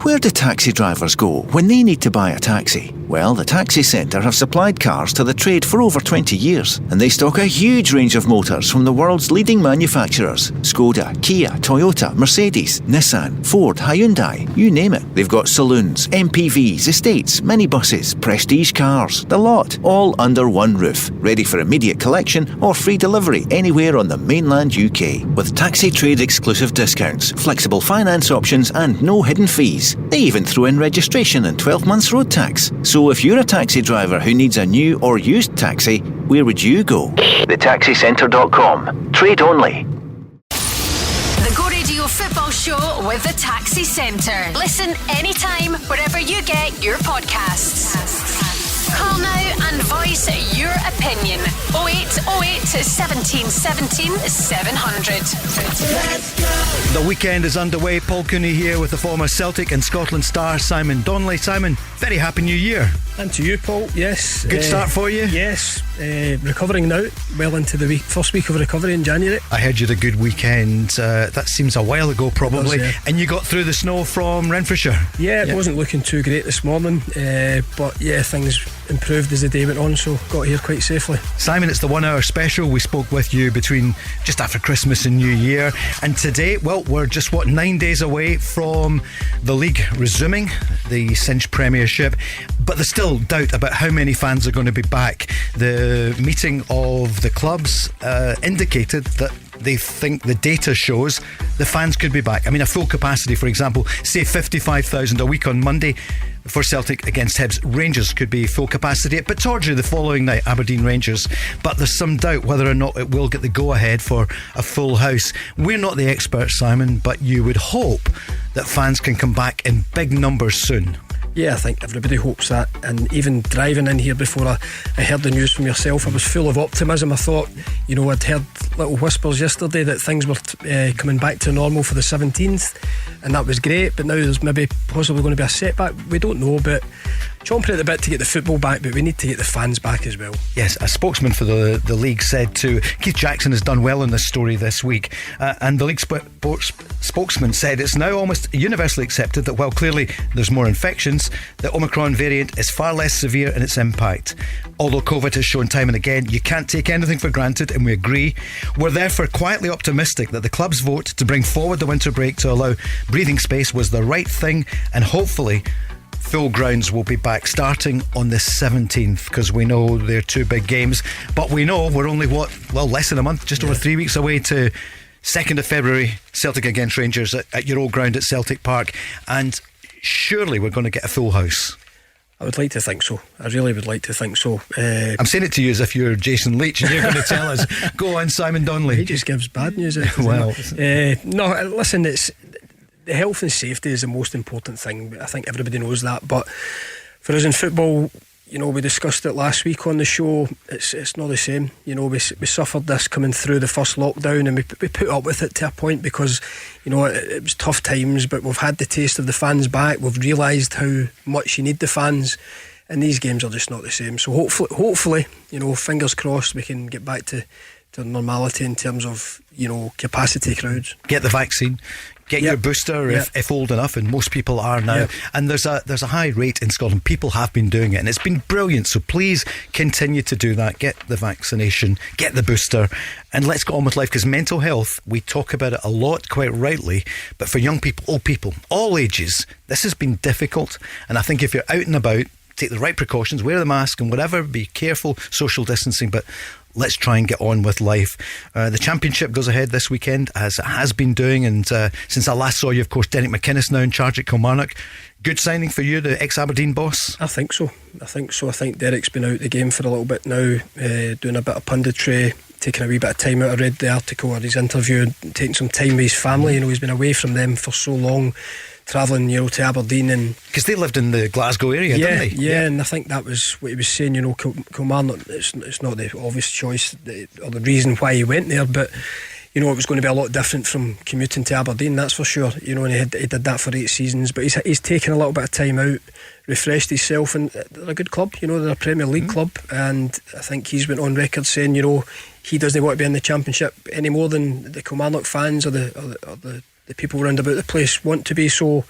Where do taxi drivers go when they need to buy a taxi? Well, the Taxi Centre have supplied cars to the trade for over 20 years, and they stock a huge range of motors from the world's leading manufacturers: Skoda, Kia, Toyota, Mercedes, Nissan, Ford, Hyundai, you name it. They've got saloons, MPVs, estates, minibuses, prestige cars, the lot, all under one roof, ready for immediate collection or free delivery anywhere on the mainland UK. With taxi trade exclusive discounts, flexible finance options and no hidden fees. They even throw in registration and 12 months road tax. So if you're a taxi driver who needs a new or used taxi, where would you go? TheTaxiCentre.com. Trade only. The Go Radio Football Show with the Taxi Centre. Listen anytime, wherever you get your podcasts. Call now and voice your opinion. 0808 17 17 700. The weekend is underway. Paul Cooney here with the former Celtic and Scotland star Simon Donnelly. Simon, very happy new year. And to you, Paul. Yes. Good start for you? Yes. Recovering now, well into the first week of recovery in January. I heard you had a good weekend. That seems a while ago probably. Does, yeah. And you got through the snow from Renfrewshire. Yeah, it wasn't looking too great this morning, but yeah, things improved as the day went on, so got here quite safely. Simon, it's the 1 hour special. We spoke with you between just after Christmas and New Year, and today, well, we're just 9 days away from the league resuming, the Cinch Premiership, but there's still doubt about how many fans are going to be back. The meeting of the clubs indicated that they think the data shows the fans could be back. I mean, a full capacity, for example, say 55,000 a week on Monday for Celtic against Hibs. Rangers could be full capacity at Pittodrie the following night, Aberdeen Rangers, but there's some doubt whether or not it will get the go-ahead for a full house. We're not the experts, Simon, but you would hope that fans can come back in big numbers soon. Yeah, I think everybody hopes that. And even driving in here before I heard the news from yourself, I was full of optimism. I thought, I'd heard little whispers yesterday that things were coming back to normal for the 17th, and that was great. But now there's maybe possibly going to be a setback. We don't know, but chomping at the bit to get the football back, but we need to get the fans back as well. Yes, a spokesman for the league said to Keith Jackson has done well in this story this week, and the league spokesman said it's now almost universally accepted that while clearly there's more infections, the Omicron variant is far less severe in its impact. Although COVID has shown time and again you can't take anything for granted, and we agree, we're therefore quietly optimistic that the club's vote to bring forward the winter break to allow breathing space was the right thing, and hopefully full grounds will be back starting on the 17th, because we know they're two big games, but we know we're only less than a month, just over 3 weeks away to 2nd of February, Celtic against Rangers at your old ground at Celtic Park, and surely we're going to get a full house. I would like to think so. I really would like to think so. I'm saying it to you as if you're Jason Leitch and you're going to tell us, go on Simon Donnelly. He just gives bad news. Well, no, listen, it's the health and safety is the most important thing. I think everybody knows that, but for us in football, we discussed it last week on the show. It's not the same. We suffered this coming through the first lockdown, and we put up with it to a point because it was tough times, but we've had the taste of the fans back. We've realised how much you need the fans, and these games are just not the same. So hopefully, fingers crossed, we can get back to normality in terms of capacity crowds. Get the vaccine. Get your booster if old enough, and most people are now. And there's a high rate in Scotland. People have been doing it, and it's been brilliant. So please continue to do that. Get the vaccination, get the booster, and let's get on with life. Because mental health, we talk about it a lot, quite rightly, but for young people, old people, all ages, this has been difficult. And I think if you're out and about, take the right precautions, wear the mask and whatever, be careful, social distancing, but let's try and get on with life. The Championship goes ahead this weekend, as it has been doing, and since I last saw you, of course, Derek McInnes now in charge at Kilmarnock. Good signing for you, the ex-Aberdeen boss? I think so. I think Derek's been out the game for a little bit now, doing a bit of punditry, taking a wee bit of time out. I read the article or his interview, taking some time with his family. He's been away from them for so long, travelling to Aberdeen, and because they lived in the Glasgow area, didn't they? Yeah, and I think that was what he was saying. Kilmarnock, it's not the obvious choice or the reason why he went there, but it was going to be a lot different from commuting to Aberdeen, that's for sure. And he did that for 8 seasons, but he's taken a little bit of time out, refreshed himself, and they're a good club. They're a Premier League club, and I think he's went on record saying he doesn't want to be in the Championship any more than the Kilmarnock fans or the people round about the place want to be. So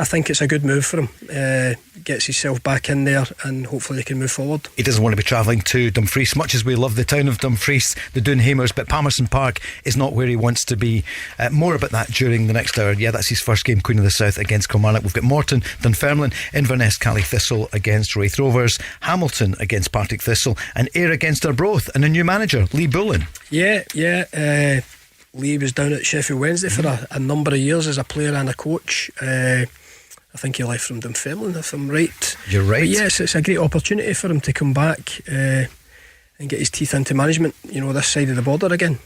I think it's a good move for him. Gets himself back in there, and hopefully they can move forward. He doesn't want to be travelling to Dumfries, much as we love the town of Dumfries, the Doonhamers, but Palmerston Park is not where he wants to be. More about that during the next hour. Yeah, that's his first game, Queen of the South against Kilmarnock. We've got Morton, Dunfermline, Inverness, Cally Thistle against Wraith Rovers, Hamilton against Partick Thistle, and Ayr against Arbroath, and a new manager, Lee Bullen. Yeah. Lee was down at Sheffield Wednesday for a number of years as a player and a coach. I think he left from Dunfermline, if I'm right. You're right. But yes, it's a great opportunity for him to come back and get his teeth into management, this side of the border again.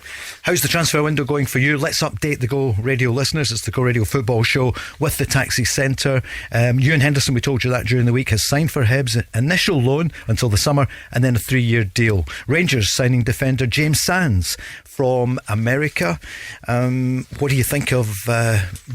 How's the transfer window going for you? Let's update the Go Radio listeners. It's the Go Radio Football Show with the Taxi Centre. Ewan Henderson, we told you that during the week, has signed for Hibs, initial loan until the summer and then a 3-year deal. Rangers signing defender James Sands from America. What do you think of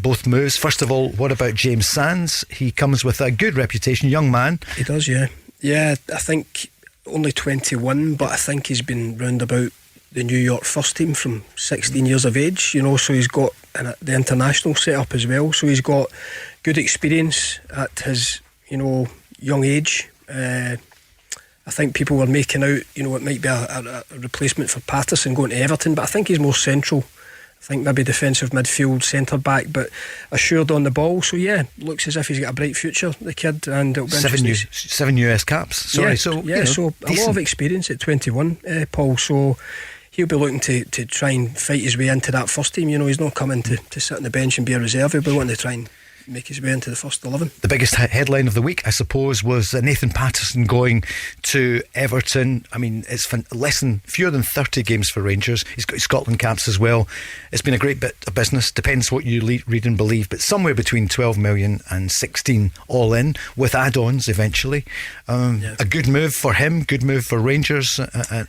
both moves? First of all, what about James Sands? He comes with a good reputation, young man. He does, yeah. I think only 21, but I think he's been round about the New York first team from 16 years of age, so he's got the international setup as well, so he's got good experience at his young age. I think people were making out it might be a replacement for Patterson going to Everton, but I think he's more central. I think maybe defensive midfield, centre back, but assured on the ball. So yeah, looks as if he's got a bright future, the kid, and it'll be seven US caps. Sorry, so a lot of experience at 21, Paul. So he'll be looking to try and fight his way into that first team. He's not coming to sit on the bench and be a reserve. He'll be wanting to try and make his way into the first 11. The biggest headline of the week, I suppose, was Nathan Patterson going to Everton. I mean, it's fewer than 30 games for Rangers. He's got his Scotland caps as well. It's been a great bit of business, depends what you read and believe, but somewhere between 12 million and 16 all in, with add-ons eventually. A good move for him, good move for Rangers,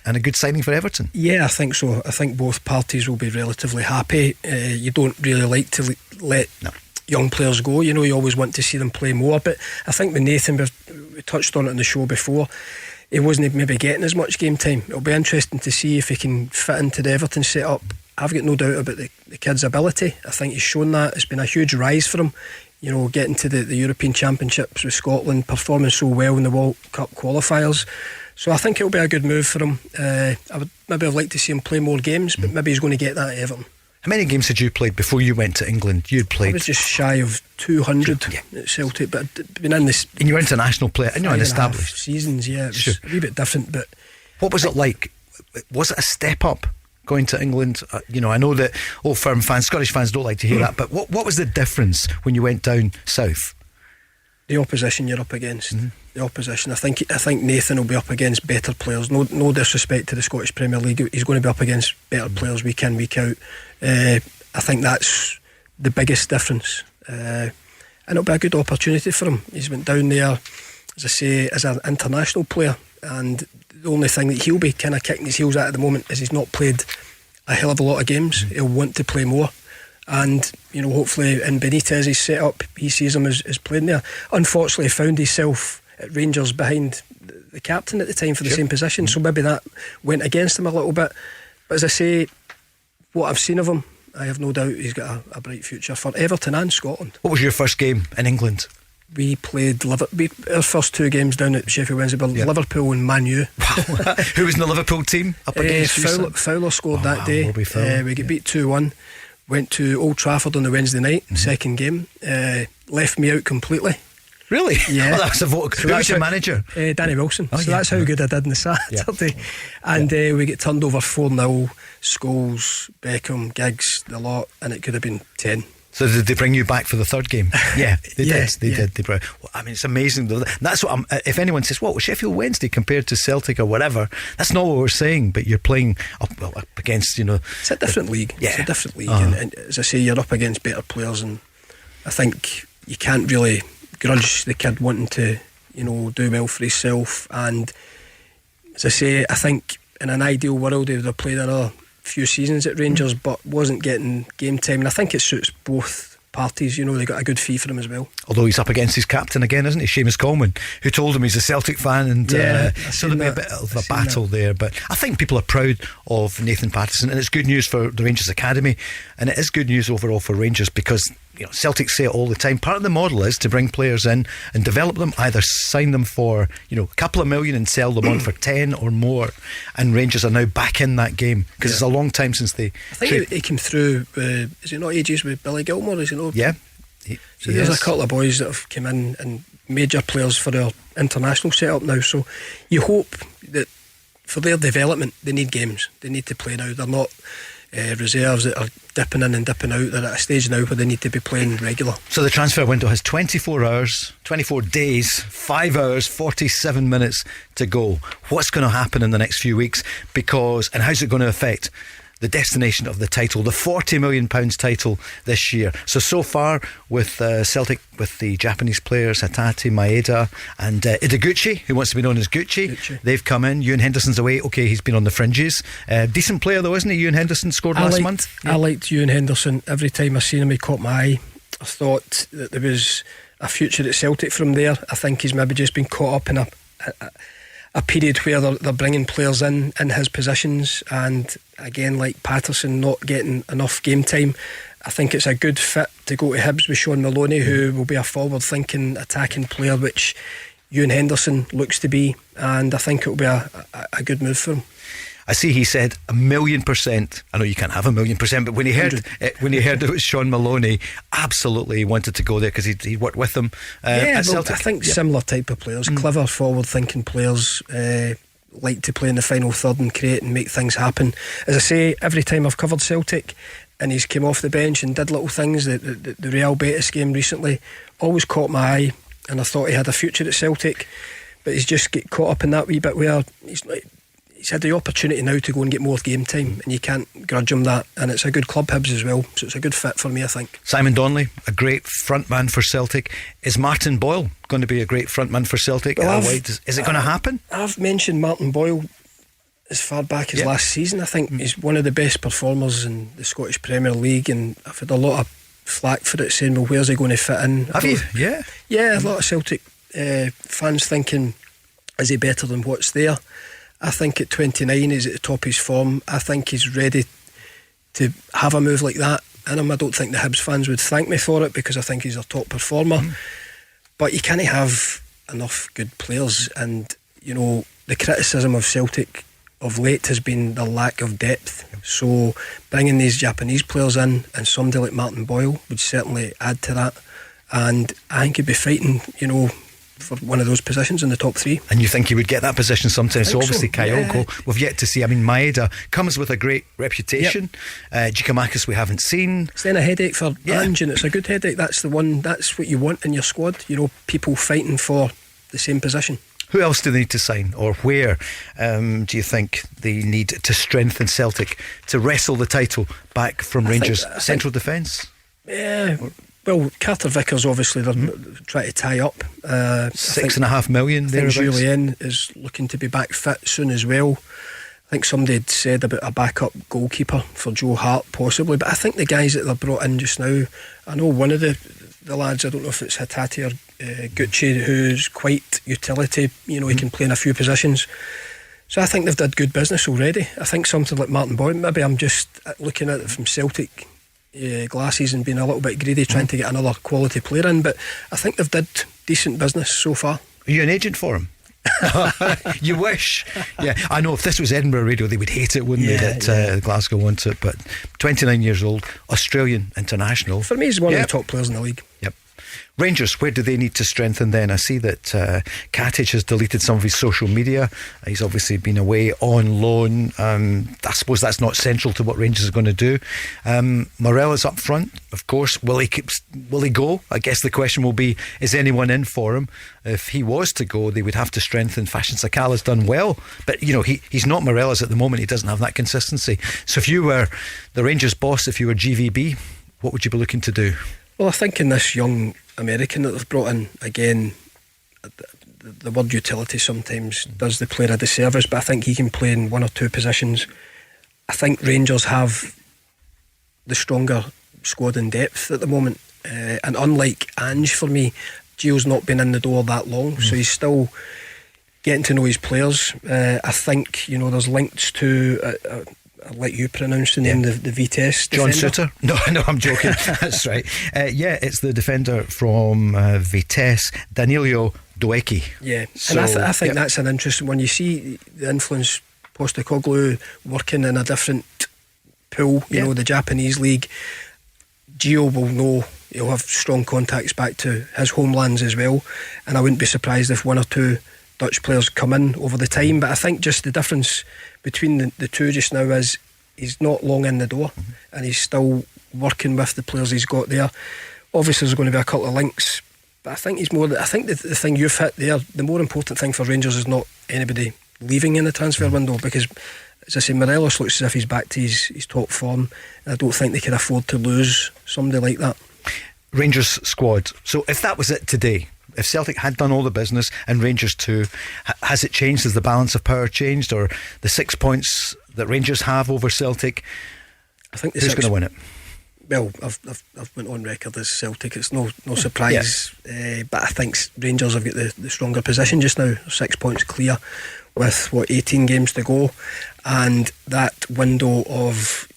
and a good signing for Everton. Yeah, I think so. I think both parties will be relatively happy. You don't really like to let young players go, you always want to see them play more, but I think with Nathan, we touched on it on the show before, he wasn't maybe getting as much game time. It'll be interesting to see if he can fit into the Everton setup. I've got no doubt about the kid's ability. I think he's shown that. It's been a huge rise for him, getting to the European Championships with Scotland, performing so well in the World Cup qualifiers. So I think it'll be a good move for him. I would maybe have liked to see him play more games, but maybe he's going to get that at Everton. How many games had you played before you went to England? You'd played. I was just shy of 200 at Celtic, but I'd been in this. And you're an international player, and you're an established seasons. Yeah, it was a wee bit different. But what was it like? Was it a step up going to England? I know that Old Firm fans, Scottish fans, don't like to hear that. But what was the difference when you went down south? The opposition you're up against. The opposition. I think Nathan will be up against better players. No disrespect to the Scottish Premier League. He's going to be up against better players week in, week out. I think that's the biggest difference. And it'll be a good opportunity for him. He's went down there, as I say, as an international player, and the only thing that he'll be kind of kicking his heels at the moment is he's not played a hell of a lot of games. He'll want to play more. And hopefully in Benitez's setup he sees him as playing there. Unfortunately, he found himself at Rangers behind the captain at the time for the same position, so maybe that went against him a little bit. But as I say, what I've seen of him, I have no doubt he's got a bright future for Everton and Scotland. What was your first game in England? We played our first 2 games down at Sheffield Wednesday, Liverpool and Man U. Who was in the Liverpool team up against Fowler scored that day. We got beat 2-1. Went to Old Trafford on the Wednesday night, second game. Left me out completely. Really? Yeah. That's a vote. Who was your manager? Danny Wilson. That's how good I did on the Saturday. And we get turned over 4-0. Scholes, Beckham, Giggs, the lot, and it could have been 10. So did they bring you back for the third game? Yeah, they did. They did. Well, I mean, it's amazing. That's what if anyone says, "What was Sheffield Wednesday compared to Celtic or whatever?" That's not what we're saying. But you're playing up against, it's a different league. Yeah. It's a different league, and as I say, you're up against better players, and I think you can't really grudge the kid wanting to, do well for himself. And as I say, I think in an ideal world he would have played another few seasons at Rangers, but wasn't getting game time, and I think it suits both parties. They got a good fee for him as well. Although he's up against his captain again, isn't he, Seamus Coleman, who told him he's a Celtic fan, and so there'll be a bit of a battle there. But I think people are proud of Nathan Patterson, and it's good news for the Rangers Academy, and it is good news overall for Rangers, because Celtic say it all the time. Part of the model is to bring players in and develop them, either sign them for a couple of million and sell them on for 10 or more. And Rangers are now back in that game because it's a long time since they. I think he came through. Is it not ages with Billy Gilmore? Is it not? Yeah. So there's a couple of boys that have come in and major players for our international setup now. So you hope that for their development they need games. They need to play now. They're not reserves that are dipping in and dipping out. They're at a stage now where they need to be playing regular. So the transfer window has 24 hours, 24 days, 5 hours, 47 minutes to go. What's going to happen in the next few weeks? And how's it going to affect the destination of the title, the £40 million title this year? So far with Celtic, with the Japanese players Hatate, Maeda and Ideguchi, who wants to be known as Gucci. They've come in. Ewan Henderson's away. Okay, he's been on the fringes. Decent player though, isn't he? Ewan Henderson scored last month. I liked Ewan Henderson. Every time I seen him, he caught my eye. I thought that there was a future at Celtic from there. I think he's maybe just been caught up in a period where they're bringing players in his positions, and again, like Patterson not getting enough game time. I think it's a good fit to go to Hibs with Sean Maloney, who will be a forward thinking attacking player, which Ewan Henderson looks to be, and I think it will be a good move for him. I see he said 1,000,000%. I know you can't have 1,000,000%, but when he heard it was Sean Maloney, absolutely he wanted to go there because he worked with them at Celtic. I think similar type of players, clever, forward-thinking players, like to play in the final third and create and make things happen. As I say, every time I've covered Celtic and he's came off the bench and did little things, the Real Betis game recently always caught my eye, and I thought he had a future at Celtic, but he's just get caught up in that wee bit where he's had the opportunity now to go and get more game time, and you can't grudge him that. And it's a good club, Hibs, as well, so it's a good fit for me, I think. Simon Donnelly, a great frontman for Celtic. Is Martin Boyle going to be a great frontman for Celtic? Well, is it going to happen? I've mentioned Martin Boyle as far back as last season. I think he's one of the best performers in the Scottish Premier League, and I've had a lot of flack for it, saying, well, where's he going to fit in? Have you? Yeah. Yeah, a lot of Celtic fans thinking, is he better than what's there? I think at 29 he's at the top of his form. I think he's ready to have a move like that in him. I don't think the Hibs fans would thank me for it, because I think he's a top performer. But you can't have enough good players, and the criticism of Celtic of late has been the lack of depth. So bringing these Japanese players in, and somebody like Martin Boyle would certainly add to that, and I think he'd be fighting for one of those positions in the top three. And you think he would get that position sometime? So obviously Kyogo, we've yet to see. I mean, Maeda comes with a great reputation. Giakoumakis we haven't seen. It's then a headache for Ange, and it's a good headache. That's the one. That's what you want in your squad. People fighting for the same position. Who else do they need to sign, or where do you think they need to strengthen Celtic to wrestle the title back from Rangers? Central defence? Yeah. Well, Carter Vickers, obviously they're trying to tie up. $6.5 million there. Julien is looking to be back fit soon as well. I think somebody had said about a backup goalkeeper for Joe Hart possibly, but I think the guys that they've brought in just now, I know one of the lads, I don't know if it's Hatate or Gucci, who's quite utility, he can play in a few positions. So I think they've done good business already. I think something like Martin Boyle, maybe I'm just looking at it from Celtic glasses and being a little bit greedy, trying to get another quality player in, but I think they've did decent business so far. Are you an agent for him? You wish. Yeah, I know if this was Edinburgh Radio they would hate it, wouldn't they, that Glasgow wants it. But 29 years old, Australian international. For me he's one of the top players in the league. Yep. Rangers, where do they need to strengthen then? I see that Katic has deleted some of his social media. He's obviously been away on loan. I suppose that's not central to what Rangers are going to do. Morella's up front, of course. Will he go? I guess the question will be, is anyone in for him? If he was to go, they would have to strengthen. Fashion Sakala's done well, but he's not Morella's at the moment. He doesn't have that consistency. So if you were the Rangers boss, if you were GVB, what would you be looking to do? Well, I think in this young American that they've brought in, again, the word utility sometimes does the player a disservice, but I think he can play in one or two positions. I think Rangers have the stronger squad in depth at the moment, and unlike Ange, for me, Gio's not been in the door that long, so he's still getting to know his players. I think there's links to I'll let you pronounce the name. The Vitesse John defender. Souttar. No, I'm joking. That's right. It's the defender from Vitesse, Danilo Doecki. Yeah, So, and I think that's an interesting one. You see the influence Postecoglou working in a different pool, you know, the Japanese league. Gio will know, he'll have strong contacts back to his homelands as well, and I wouldn't be surprised if one or two Dutch players come in over the time. But I think just the difference between the two just now is he's not long in the door, and he's still working with the players he's got there. Obviously there's going to be a couple of links, but I think the thing you've hit there, the more important thing for Rangers is not anybody leaving in the transfer window, because as I say, Morelos looks as if he's back to his top form, and I don't think they can afford to lose somebody like that. Rangers squad. So if that was it today, if Celtic had done all the business and Rangers too, has it changed? Has the balance of power changed, or the 6 points that Rangers have over Celtic? I think who's going to win it? Well, I've went on record as Celtic. It's no surprise, but I think Rangers have got the stronger position just now. 6 points clear with 18 games to go, and that window of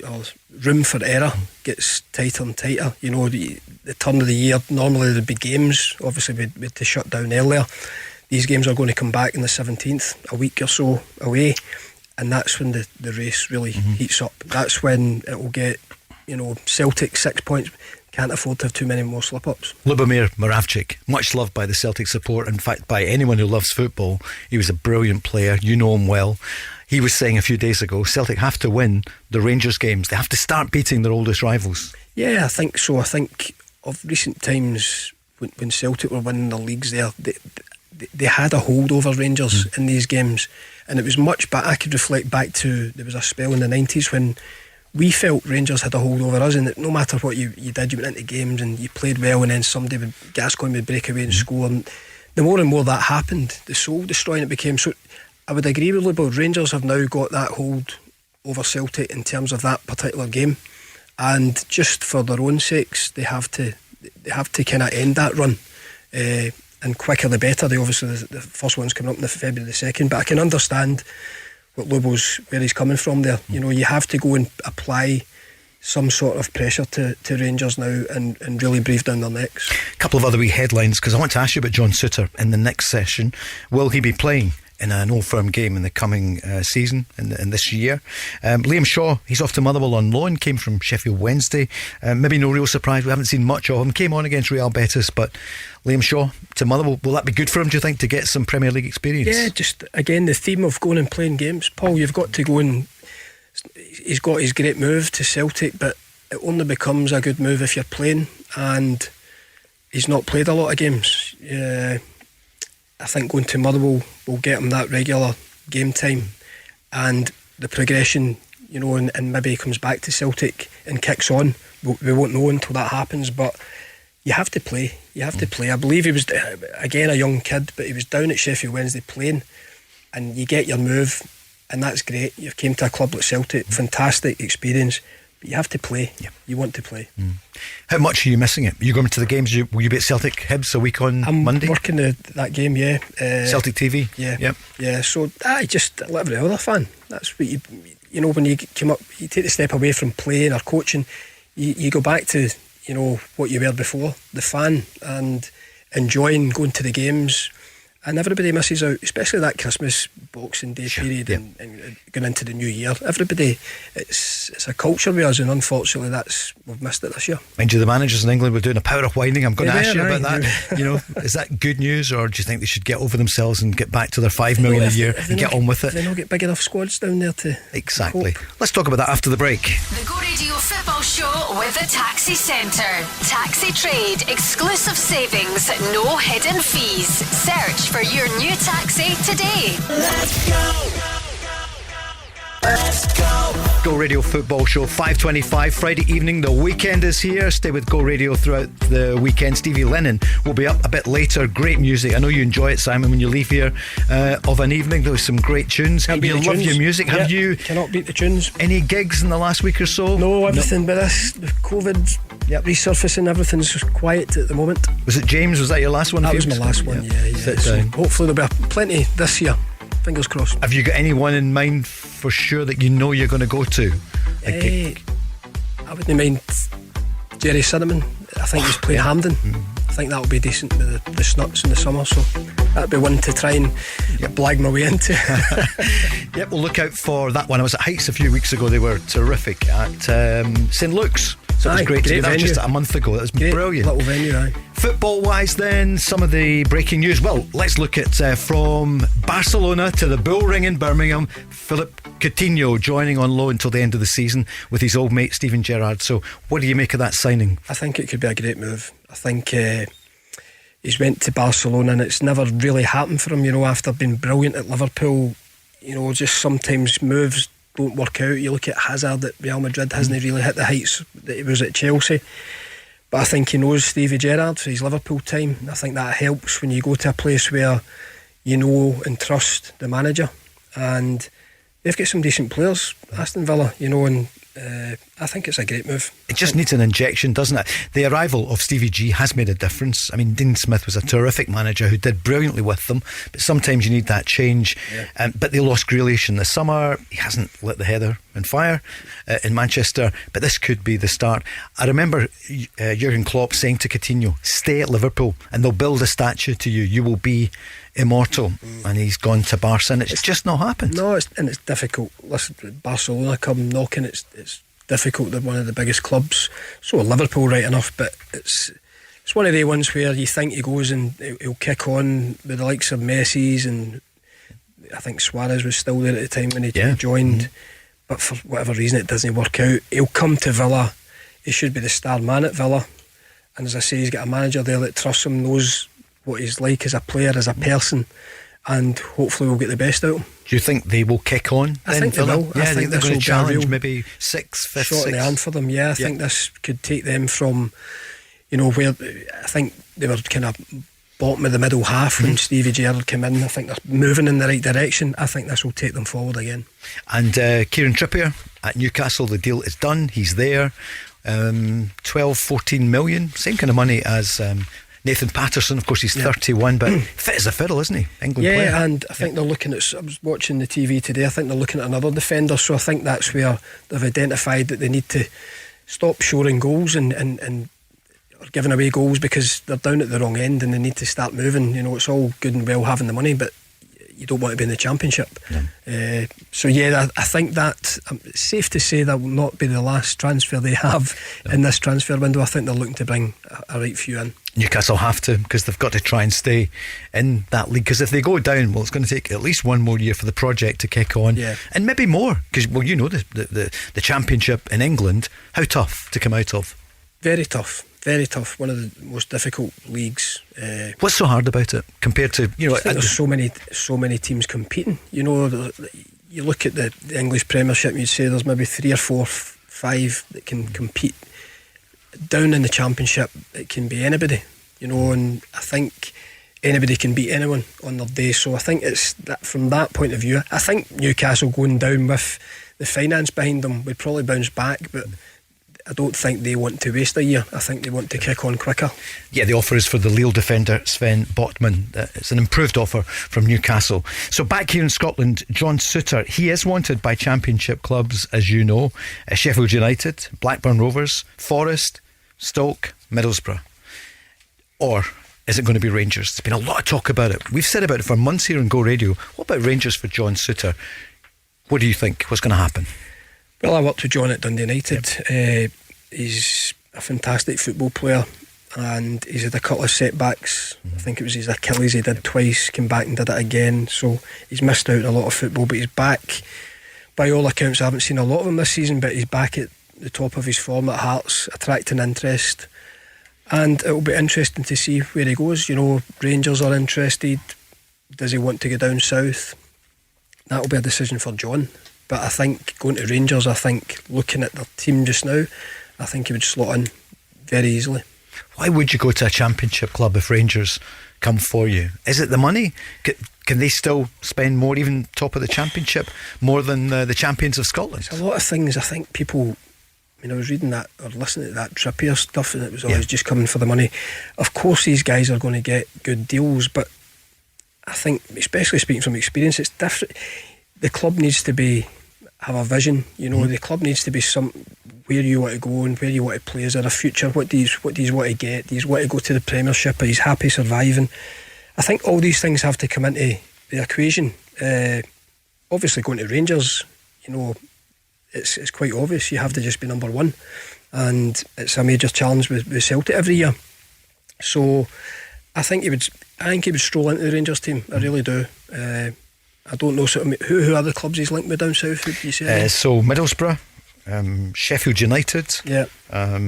room for error gets tighter and tighter. You know, the turn of the year, normally there'd be games, obviously we'd to shut down earlier. These games are going to come back in the 17th, a week or so away, and that's when the race really heats up. That's when it will get, you know, Celtic 6 points, can't afford to have too many more slip-ups. Lubomir Moravcik, much loved by the Celtic support, in fact by anyone who loves football. He was a brilliant player, you know him well. He was saying a few days ago, Celtic have to win the Rangers games. They have to start beating their oldest rivals. Yeah, I think so. I think of recent times when Celtic were winning the leagues there, they had a hold over Rangers in these games, and it was much back. I could reflect back to, there was a spell in the 90s when we felt Rangers had a hold over us, and that no matter what you did, you went into games and you played well, and then Gascoigne would break away and score, and the more and more that happened, the soul destroying it became. So I would agree with Lubo, Rangers have now got that hold over Celtic in terms of that particular game, and just for their own sakes they have to kind of end that run, and quicker the better. They obviously, the first one's coming up in February the 2nd, but I can understand what where he's coming from there. You know, you have to go and apply some sort of pressure to Rangers now and really breathe down their necks. A couple of other wee headlines, because I want to ask you about John Souttar in the next session. Will he be playing in an Old Firm game in the coming season, in this year? Liam Shaw, he's off to Motherwell on loan, came from Sheffield Wednesday. Maybe no real surprise, we haven't seen much of him. Came on against Real Betis, but Liam Shaw to Motherwell, will that be good for him, do you think, to get some Premier League experience? Yeah, just again the theme of going and playing games. Paul, you've got to go and, he's got his great move to Celtic, but it only becomes a good move if you're playing, and he's not played a lot of games. I think going to Motherwell will get him that regular game time and the progression, you know, and maybe he comes back to Celtic and kicks on. We won't know until that happens, but you have to play. You have to play. I believe he was, again, a young kid, but he was down at Sheffield Wednesday playing, and you get your move, and that's great. You've came to a club like Celtic, fantastic experience, but you have to play. You want to play. How much are you missing it? Are you going to the games? Will you be at Celtic Hibs a week on Monday? I'm working that game, yeah. Celtic TV? Yeah. So I just, like every other fan, that's what you know, when you come up, you take the step away from playing or coaching, you go back to, you know, what you were before, the fan, and enjoying going to the games. And everybody misses out, especially that Christmas Boxing Day period and going into the new year. Everybody, it's a culture with us, and unfortunately we've missed it this year. Mind you, the managers in England were doing a power of whining. I'm going to ask you about that. You know, is that good news, or do you think they should get over themselves and get back to their $5 million a year and get on with it? They not get big enough squads down there to exactly cope. Let's talk about that after the break. The Go Radio Football Show with the Taxi Centre. Taxi trade, exclusive savings, no hidden fees. Search for your new taxi today. Let's go. Let's go. Go Radio Football Show, 5:25 Friday evening. The weekend is here. Stay with Go Radio throughout the weekend. Stevie Lennon will be up a bit later. Great music. I know you enjoy it, Simon, when you leave here of an evening. There was some great tunes. You love your music. Have you? Cannot beat the tunes. Any gigs in the last week or so? No, everything but this, the COVID resurfacing, everything's quiet at the moment. Was it James? Was that your last one? That was my last one, yeah. So hopefully there'll be plenty this year. Fingers crossed. Have you got anyone in mind for sure that you know you're going to go to? I wouldn't mind Jerry Cinnamon. I think he's playing Hampden. I think that'll be decent with the Snuts in the summer, so that'd be one to try and blag my way into. Yep, we'll look out for that one. I was at Heights a few weeks ago. They were terrific at St Luke's. So it was great to see. That was just a month ago. That was brilliant. Little venue, aye. Football wise then, some of the breaking news. Well, let's look at from Barcelona to the Bull Ring in Birmingham. Philip Coutinho joining on loan until the end of the season with his old mate Steven Gerrard. So what do you make of that signing? I think it could be a great move. I think he's went to Barcelona and it's never really happened for him, after being brilliant at Liverpool. Just sometimes moves don't work out. You look at Hazard at Real Madrid, hasn't really hit the heights that he was at Chelsea. But I think he knows Stevie Gerrard for his Liverpool time. I think that helps when you go to a place where you know and trust the manager. And they've got some decent players, Aston Villa, and I think it's a great move. It just needs an injection, doesn't it? The arrival of Stevie G has made a difference. I mean, Dean Smith was a terrific manager who did brilliantly with them, but sometimes you need that change. But they lost Grealish in the summer. He hasn't lit the heather on fire in Manchester, but this could be the start. I remember Jurgen Klopp saying to Coutinho, stay at Liverpool and they'll build a statue to you. You will be immortal. And he's gone to Barca and it's just not happened. No, it's difficult. Listen, Barcelona come knocking, it's difficult. They're one of the biggest clubs. So Liverpool, right enough, but it's one of the ones where you think he goes and he'll kick on with the likes of Messi's, and I think Suarez was still there at the time when he joined, but for whatever reason it doesn't work out. He'll come to Villa. He should be the star man at Villa, and as I say, he's got a manager there that trusts him, knows what he's like as a player, as a person, and hopefully we'll get the best out of him. Do you think they will kick on? I think they will. I think they're this going will to challenge real maybe 6th, 5th, shot in the hand for them. I think this could take them from, where I think they were kind of bottom of the middle half when Stevie Gerrard came in. I think they're moving in the right direction. I think this will take them forward again. And Kieran Trippier at Newcastle, the deal is done. He's there. 12-14 million, same kind of money as Nathan Patterson. Of course, he's 31, but fit as a fiddle, isn't he? England player. And I think they're looking at, I was watching the TV today, I think they're looking at another defender, so I think that's where they've identified that they need to stop shoring goals and or giving away goals, because they're down at the wrong end and they need to start moving. It's all good and well having the money, but you don't want to be in the Championship. I think that it's safe to say that will not be the last transfer they have in this transfer window. I think they're looking to bring a right few in. Newcastle have to, because they've got to try and stay in that league, because if they go down, well, it's going to take at least one more year for the project to kick on, and maybe more, because the Championship in England, how tough to come out of? Very tough. One of the most difficult leagues. What's so hard about it compared to there's so many teams competing. You look at the English Premiership, you'd say there's maybe 3 or 4, 5 that can compete. Down in the Championship, it can be anybody, and I think anybody can beat anyone on their day. So I think it's that, from that point of view. I think Newcastle going down with the finance behind them would probably bounce back, but I don't think they want to waste a year. I think they want to kick on quicker. Yeah, the offer is for the Lille defender Sven Botman. It's an improved offer from Newcastle. So back here in Scotland, John Souttar, he is wanted by Championship clubs, as you know, Sheffield United, Blackburn Rovers, Forest, Stoke, Middlesbrough. Or is it going to be Rangers? There's been a lot of talk about it. We've said about it for months here on Go Radio. What about Rangers for John Souttar? What do you think? What's going to happen? Well, I worked with John at Dundee United. He's a fantastic football player, and he's had a couple of setbacks. I think it was his Achilles he did twice, came back and did it again, so he's missed out on a lot of football, but he's back. By all accounts, I haven't seen a lot of him this season, but he's back at the top of his form at Hearts, attracting interest, and it will be interesting to see where he goes. Rangers are interested. Does he want to go down south? That will be a decision for John. But I think going to Rangers, looking at their team just now, I think he would slot in very easily. Why would you go to a Championship club if Rangers come for you? Is it the money? Can they still spend more, even top of the Championship, more than the champions of Scotland? There's a lot of things. I think people, I was reading that or listening to that Trippier stuff, and it was always just coming for the money. Of course these guys are going to get good deals, but I think, especially speaking from experience, it's different. The club needs to be have a vision. The club needs to be where you want to go and where you want to play. Is there a future? What do you want to get? Do you want to go to the Premiership? Are you happy surviving? I think all these things have to come into the equation. Obviously going to Rangers, it's quite obvious you have to just be number one, and it's a major challenge with Celtic every year. So I think he would stroll into the Rangers team. I really do. I don't know who are the clubs he's linked with down south. Would you say? So Middlesbrough, Sheffield United,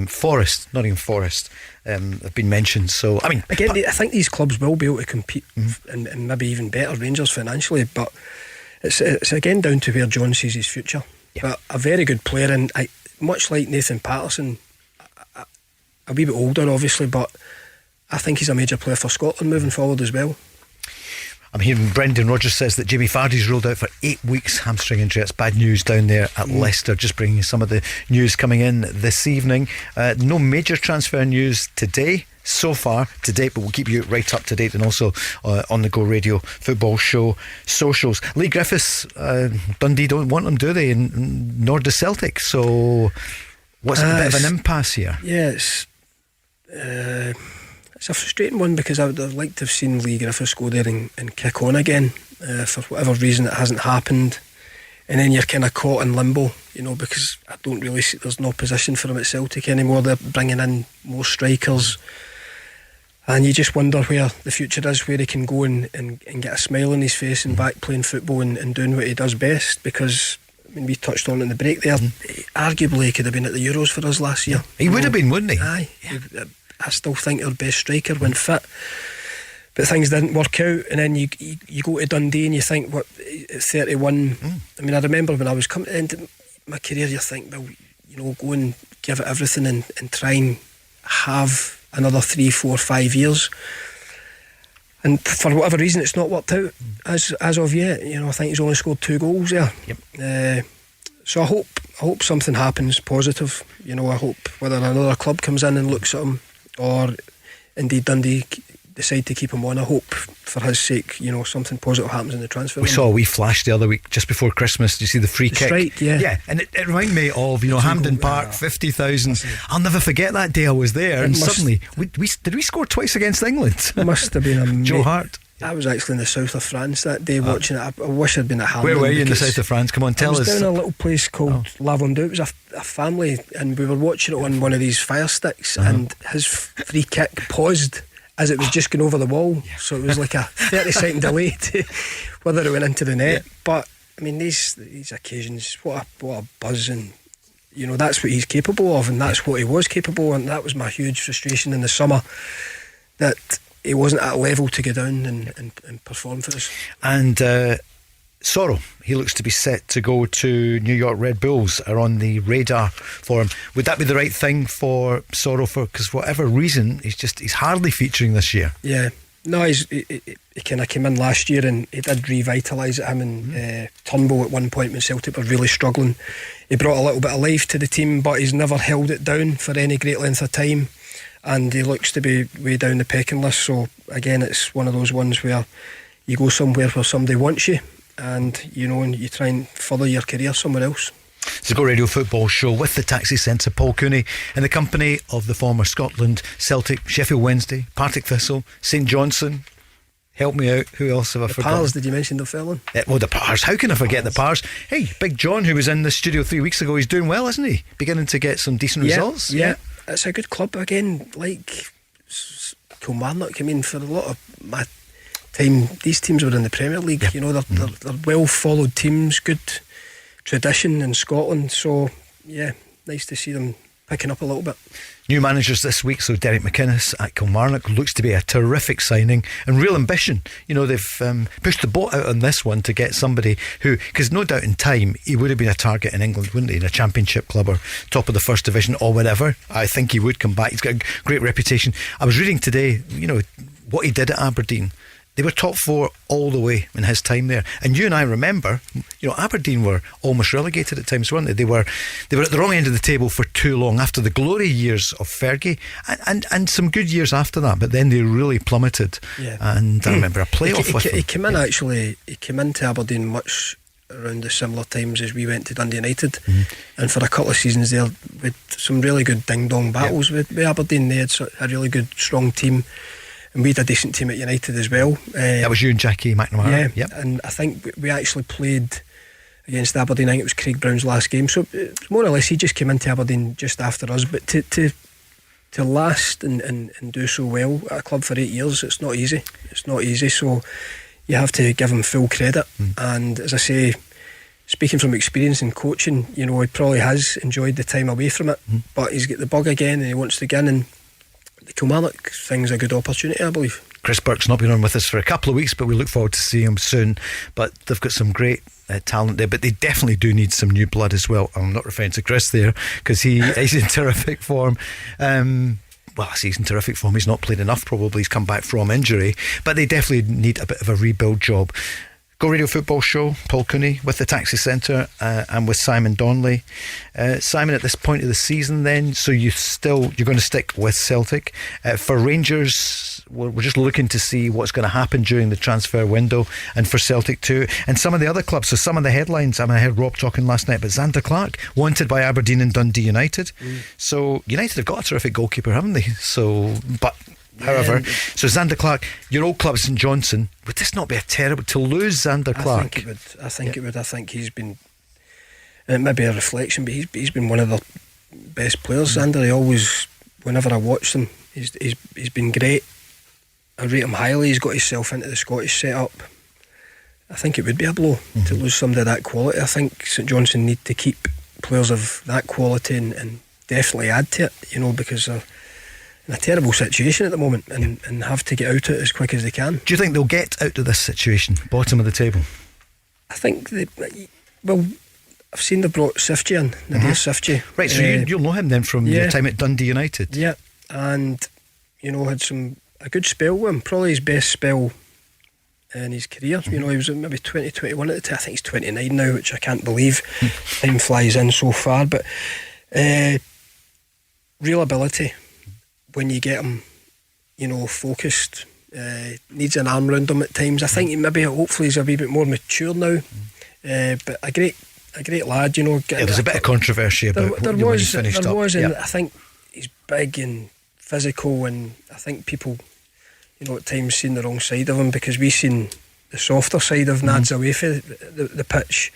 Forest, Nottingham Forest have been mentioned. So I think these clubs will be able to compete and maybe even better Rangers financially, but it's again down to where John sees his future. But a very good player, and much like Nathan Patterson, a wee bit older obviously, but I think he's a major player for Scotland moving forward as well. I'm hearing Brendan Rodgers says that Jimmy Vardy's ruled out for 8 weeks, hamstring injury. It's bad news down there at Leicester. Just bringing you some of the news coming in this evening. No major transfer news today so far to date, but we'll keep you right up to date, and also on the Go Radio Football Show socials. Leigh Griffiths, Dundee don't want him, do they? And nor does Celtic. So what's a bit of an impasse here? Yeah, it's a frustrating one, because I would have liked to have seen Leigh Griffiths go there and kick on again. For whatever reason, it hasn't happened, and then you're kind of caught in limbo, because I don't really see there's no position for him at Celtic anymore. They're bringing in more strikers, and you just wonder where the future is, where he can go and get a smile on his face and back playing football and doing what he does best. Because we touched on it in the break there, arguably he could have been at the Euros for us last year. He would have been, wouldn't he? Aye. Yeah. I still think our best striker when fit, but things didn't work out, and then you go to Dundee and you think, what, at 31, I remember when I was coming into my career, you think, well, go and give it everything and try and have another 3, 4, 5 years, and for whatever reason it's not worked out as of yet. I think he's only scored 2 goals there. So I hope something happens positive. I hope whether another club comes in and looks at him, or indeed Dundee decide to keep him on. I hope for his sake, something positive happens in the transfer. We saw a wee flash the other week just before Christmas. Did you see the free kick? Strike, yeah, and it reminded me of Hampden Park, 50,000. I'll never forget that day I was there, and suddenly did we score twice against England? Must have been Joe Hart. I was actually in the south of France that day watching it. I wish I'd been at Hampden. Where were you in the south of France? Come on, tell us. I was down a little place called Lavandou. It was a family, and we were watching it on one of these fire sticks, and his free kick paused as it was just going over the wall. So it was like a 30-second delay to whether it went into the net. But these occasions, what a buzz, and that's what he's capable of, and that's what he was capable of, and that was my huge frustration in the summer, that he wasn't at a level to go down and perform for us. And Soro, he looks to be set to go to New York Red Bulls, are on the radar for him. Would that be the right thing for Soro? Because for whatever reason, he's hardly featuring this year. Yeah, no, he kind of came in last year and he did revitalise him and Turnbull at one point when Celtic were really struggling. He brought a little bit of life to the team, but he's never held it down for any great length of time, and he looks to be way down the pecking list. So again, it's one of those ones where you go somewhere where somebody wants you, and and you try and further your career somewhere else. It's the Go Radio Football Show with the Taxi Centre, Paul Cooney, in the company of the former Scotland, Celtic, Sheffield Wednesday, Partick Thistle, St Johnstone. Help me out, who else have I forgotten? The Pars, did you mention the felon? The Pars, how can I forget the Pars? Hey, Big John, who was in the studio 3 weeks ago, he's doing well, isn't he? Beginning to get some decent results. Yeah, it's a good club again, like Kilmarnock. For a lot of my time, these teams were in the Premier League. They're well followed teams, good tradition in Scotland. So yeah, nice to see them picking up a little bit. New managers this week, so Derek McInnes at Kilmarnock looks to be a terrific signing and real ambition. They've pushed the boat out on this one to get somebody who, because no doubt in time he would have been a target in England, wouldn't he, in a championship club or top of the first division or whatever. I think he would come back. He's got a great reputation. I was reading today, what he did at Aberdeen. They were top 4 all the way in his time there, and you and I remember, Aberdeen were almost relegated at times, weren't they? They were at the wrong end of the table for too long after the glory years of Fergie and some good years after that, but then they really plummeted. And I remember a playoff with him. He came in he came into Aberdeen much around the similar times as we went to Dundee United, and for a couple of seasons there with some really good ding-dong battles with Aberdeen. They had a really good strong team, and we had a decent team at United as well. That was you and Jackie McNamara. Yeah, and I think we actually played against Aberdeen. I think it was Craig Brown's last game, so it was more or less he just came into Aberdeen just after us. But to last and do so well at a club for 8 years, it's not easy. So you have to give him full credit. And as I say, speaking from experience in coaching, he probably has enjoyed the time away from it, but he's got the bug again and he wants to get in, and the Kilmarnock thing's a good opportunity, I believe. Chris Burke's not been on with us for a couple of weeks, but we look forward to seeing him soon. But they've got some great talent there, but they definitely do need some new blood as well. I'm not referring to Chris there, because he's in terrific form. Well, I say he's in terrific form. He's not played enough, probably. He's come back from injury, but they definitely need a bit of a rebuild job. Go Radio Football Show, Paul Cooney with the Taxi Centre and with Simon Donnelly. Simon, at this point of the season then, so you're going to stick with Celtic. For Rangers, we're just looking to see what's going to happen during the transfer window, and for Celtic too. And some of the other clubs, so some of the headlines, I heard Rob talking last night, but Xander Clark wanted by Aberdeen and Dundee United. So United have got a terrific goalkeeper, haven't they? However, so Xander Clark, your old club St Johnstone, would this not be a terrible to lose Xander Clark? I think it would. I think he's been, it may be a reflection, but he's been one of the best players. Xander, he always, whenever I watch him, he's been great. I rate him highly. He's got himself into the Scottish setup. I think it would be a blow to lose somebody of that quality. I think St Johnstone need to keep players of that quality and definitely add to it, because they're in a terrible situation at the moment and have to get out of it as quick as they can. Do you think they'll get out of this situation, bottom of the table? I think I've seen they brought Sifji in, Nadir Sifji. Right, so you'll know him then from your time at Dundee United. Yeah, and had a good spell with him, probably his best spell in his career. He was maybe 20, 21 at the time. I think he's 29 now, which I can't believe. Time flies in so far, but real ability when you get him, focused. Needs an arm round him at times. I think hopefully he's a wee bit more mature now. But a great lad, There's a bit of controversy about when he finished up. And I think he's big and physical, and I think people, at times seen the wrong side of him, because we've seen the softer side of Nads away from the pitch.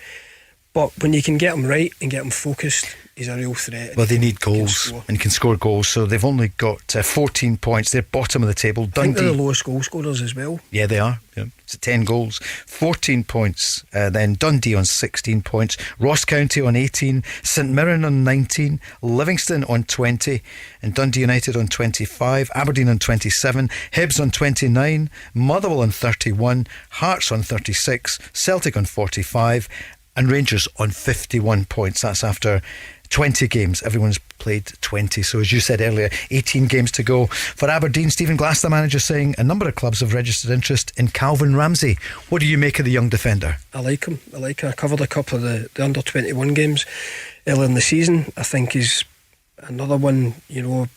But when you can get him right and get him focused, he's a real threat. Well, they need goals and can score goals, so they've only got 14 points. They're bottom of the table. I think they're the lowest goal scorers as well. Yeah, they are. Yeah. It's 10 goals, 14 points. Then Dundee on 16 points, Ross County on 18, St Mirren on 19, Livingston on 20, and Dundee United on 25, Aberdeen on 27, Hibs on 29, Motherwell on 31, Hearts on 36, Celtic on 45, and Rangers on 51 points. That's after 20 games. Everyone's played 20. So as you said earlier, 18 games to go. For Aberdeen, Stephen Glass, the manager, saying a number of clubs have registered interest in Calvin Ramsey. What do you make of the young defender? I like him. I covered a couple of the under 21 games earlier in the season. I think he's another one, with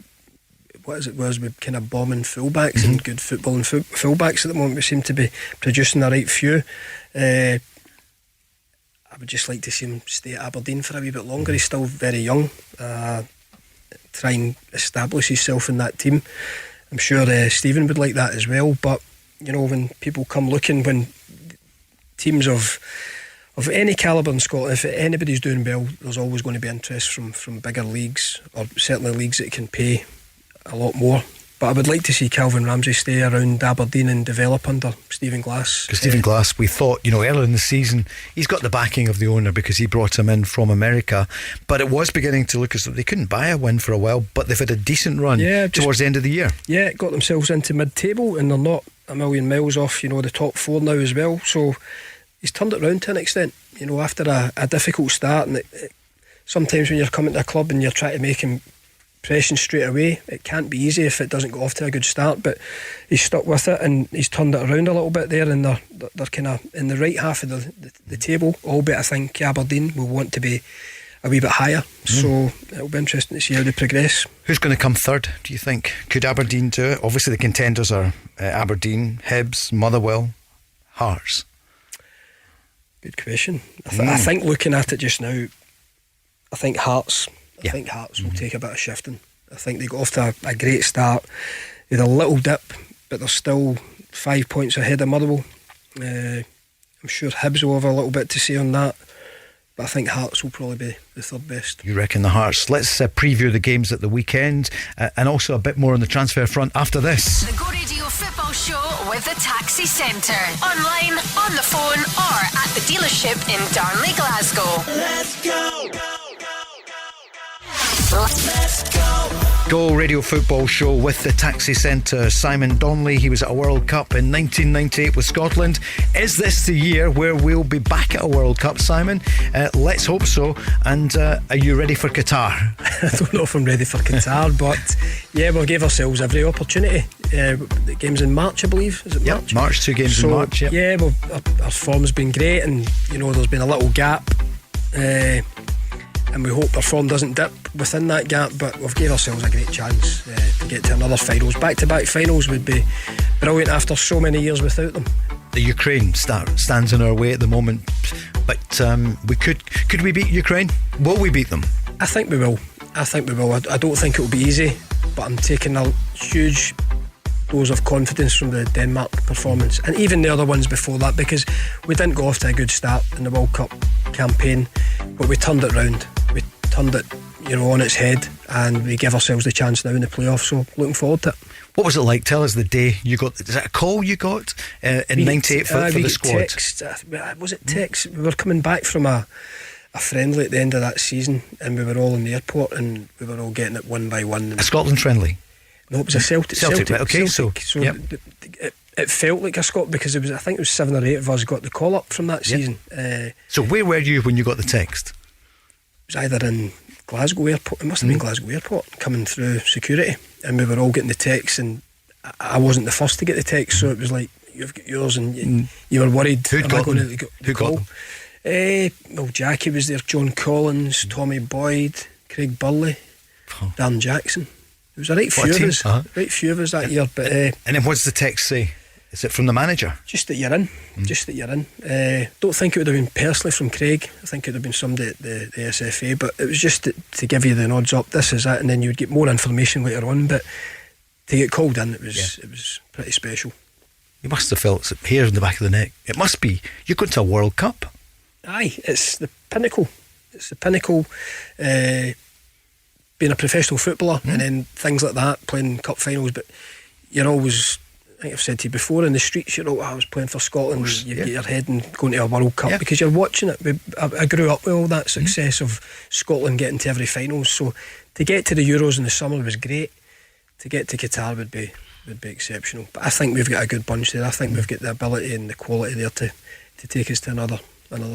kind of bombing fullbacks and good football and fullbacks at the moment. We seem to be producing the right few. I would just like to see him stay at Aberdeen for a wee bit longer. He's still very young. Try and establish himself in that team. I'm sure Stephen would like that as well. But when people come looking, when teams of any calibre in Scotland, if anybody's doing well, there's always going to be interest from bigger leagues, or certainly leagues that can pay a lot more. But I would like to see Calvin Ramsey stay around Aberdeen and develop under Stephen Glass. Because Stephen Glass, we thought, earlier in the season, he's got the backing of the owner because he brought him in from America. But it was beginning to look as though they couldn't buy a win for a while, but they've had a decent run towards the end of the year. Yeah, got themselves into mid-table, and they're not a million miles off, the top four now as well. So he's turned it around to an extent, after a difficult start. And sometimes when you're coming to a club and you're trying to make impression straight away, it can't be easy if it doesn't go off to a good start, but he's stuck with it and he's turned it around a little bit there, and they're kind of in the right half of the table, albeit I think Aberdeen will want to be a wee bit higher, so it'll be interesting to see how they progress. Who's going to come third, do you think? Could Aberdeen do it? Obviously the contenders are Aberdeen, Hibs, Motherwell, Hearts. Good question. I think looking at it just now, I think Hearts will take a bit of shifting. I think they got off to a great start. They had a little dip, but they're still 5 points ahead of Motherwell. I'm sure Hibs will have a little bit to say on that, but I think Hearts will probably be the third best. You reckon the Hearts? Let's preview the games at the weekend, and also a bit more on the transfer front after this. The Go Radio Football Show with the Taxi Centre. Online, on the phone, or at the dealership in Darnley, Glasgow. Let's go. Let's go. Go Radio Football Show with the Taxi Centre. Simon Donnelly, he was at a World Cup in 1998 with Scotland. Is this the year where we'll be back at a World Cup, Simon? Let's hope so. And are you ready for Qatar? I don't know if I'm ready for Qatar, but yeah, we'll give ourselves every opportunity. The game's in March, I believe. Is it March? March, 2 games in March. Yep. Yeah, well, our form's been great, and there's been a little gap. And we hope our form doesn't dip within that gap, but we've gave ourselves a great chance to get to another finals. Back-to-back finals would be brilliant after so many years without them. The Ukraine stands in our way at the moment, but we could we beat Ukraine? Will we beat them? I think we will. I don't think it will be easy, but I'm taking a huge dose of confidence from the Denmark performance, and even the other ones before that, because we didn't go off to a good start in the World Cup campaign, but we turned it round. We turned it on its head, and we give ourselves the chance now in the playoffs, so looking forward to it. What was it like? Tell us the day you got. Is that a call you got in 98 for the squad? Text, was it text? We were coming back from a friendly at the end of that season, and we were all in the airport, and we were all getting it one by one. A Scotland friendly? No, it was a Celtic. Right, okay, Celtic. So yep. It felt like a Scot, because I think it was 7 or 8 of us got the call up from that season. So where were you when you got the text? It was either in Glasgow Airport. It must have been Glasgow Airport, coming through security, and we were all getting the text, and I wasn't the first to get the text, so it was like, you've got yours, and you were worried. Who got them? Who got them? Well, Jackie was there, John Collins, Tommy Boyd, Craig Burley, Dan Jackson. There was a right few of us that year. But and then what's the text say? Is it from the manager? Just that you're in. Just that you're in. Don't think it would have been personally from Craig. I think it would have been somebody at the SFA, but it was just to give you the nods up. This is it, and then you would get more information later on. But to get called in, it was pretty special. You must have felt hair in the back of the neck. It must be. You're going to a World Cup. Aye, it's the pinnacle. It's the pinnacle. Being a professional footballer, and then things like that, playing cup finals, but you're always, I think I've said to you before, in the streets, I was playing for Scotland, you get your head and going to a World Cup, because you're watching it. I grew up with all that success of Scotland getting to every final, so to get to the Euros in the summer was great. To get to Qatar would be exceptional. But I think we've got a good bunch there. I think we've got the ability and the quality there to take us to another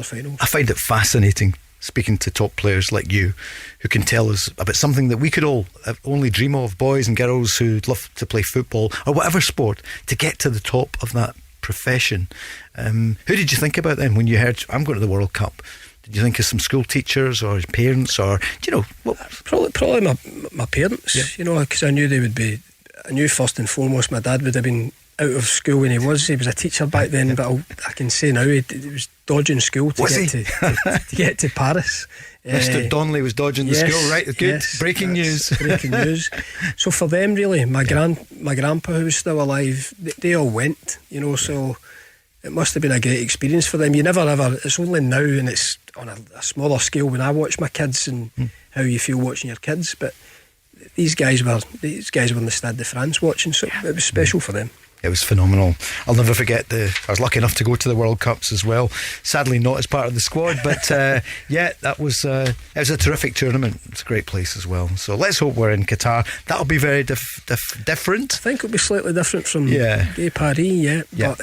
final. I find it fascinating speaking to top players like you, who can tell us about something that we could all only dream of, boys and girls who'd love to play football or whatever sport, to get to the top of that profession. Who did you think about then when you heard, I'm going to the World Cup? Did you think of some school teachers or parents, or probably my parents, because I knew they would be. I knew first and foremost my dad would have been out of school when he was a teacher back then, but I can say now he was dodging school to get to Paris. Mr. Donnelly was dodging the school, right? Good. Yes, breaking news. Breaking news. So for them, really, my grandpa, who was still alive, they all went, so it must have been a great experience for them. You never ever, it's only now, and it's on a smaller scale when I watch my kids and how you feel watching your kids, but these guys were in the Stade de France watching, so it was special for them. It was phenomenal. I'll never forget I was lucky enough to go to the World Cups as well. Sadly not as part of the squad, but that was it was a terrific tournament. It's a great place as well. So let's hope we're in Qatar. That'll be very different. I think it'll be slightly different from Gay Paris, but